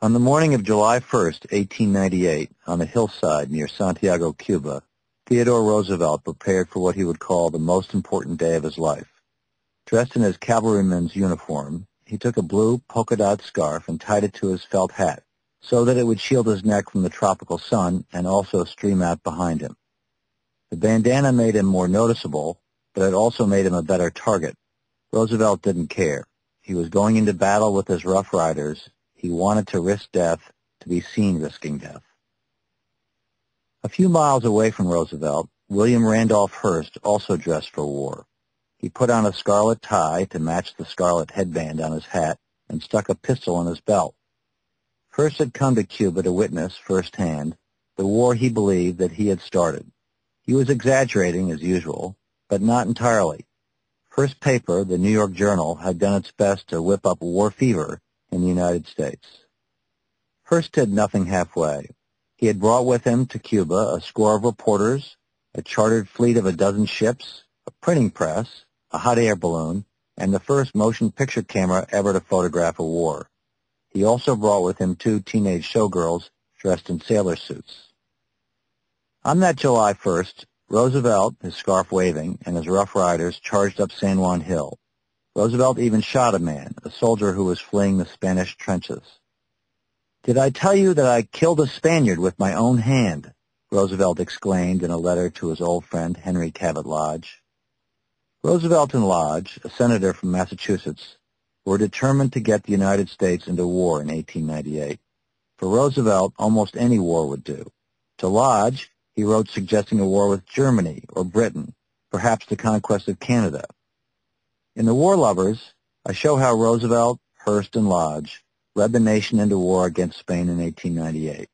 On the morning of July 1st, 1898, on a hillside near Santiago, Cuba, Theodore Roosevelt prepared for what he would call the most important day of his life. Dressed in his cavalryman's uniform, he took a blue polka-dot scarf and tied it to his felt hat so that it would shield his neck from the tropical sun and also stream out behind him. The bandana made him more noticeable, but it also made him a better target. Roosevelt didn't care. He was going into battle with his Rough Riders. He wanted to risk death, to be seen risking death. A few miles away from Roosevelt, William Randolph Hearst also dressed for war. He put on a scarlet tie to match the scarlet headband on his hat and stuck a pistol in his belt. Hearst had come to Cuba to witness firsthand the war he believed that he had started. He was exaggerating as usual, but not entirely. Hearst's paper, the New York Journal, had done its best to whip up war fever in the United States. Hearst did nothing halfway. He had brought with him to Cuba a score of reporters, a chartered fleet of a dozen ships, a printing press, a hot air balloon, and the first motion picture camera ever to photograph a war. He also brought with him 2 teenage showgirls dressed in sailor suits. On that July 1st, Roosevelt, his scarf waving, and his Rough Riders charged up San Juan Hill. Roosevelt even shot a man, a soldier who was fleeing the Spanish trenches. "Did I tell you that I killed a Spaniard with my own hand?" Roosevelt exclaimed in a letter to his old friend Henry Cabot Lodge. Roosevelt and Lodge, a senator from Massachusetts, were determined to get the United States into war in 1898. For Roosevelt, almost any war would do. To Lodge, he wrote suggesting a war with Germany or Britain, perhaps the conquest of Canada. In The War Lovers, I show how Roosevelt, Hearst, and Lodge led the nation into war against Spain in 1898.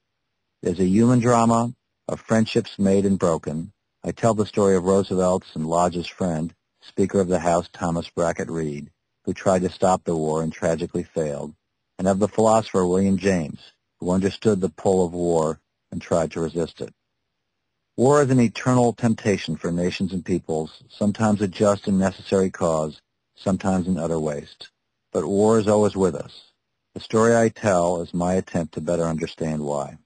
There's a human drama of friendships made and broken. I tell the story of Roosevelt's and Lodge's friend, Speaker of the House Thomas Brackett Reed, who tried to stop the war and tragically failed, and of the philosopher William James, who understood the pull of war and tried to resist it. War is an eternal temptation for nations and peoples, sometimes a just and necessary cause, sometimes an utter waste. But war is always with us. The story I tell is my attempt to better understand why.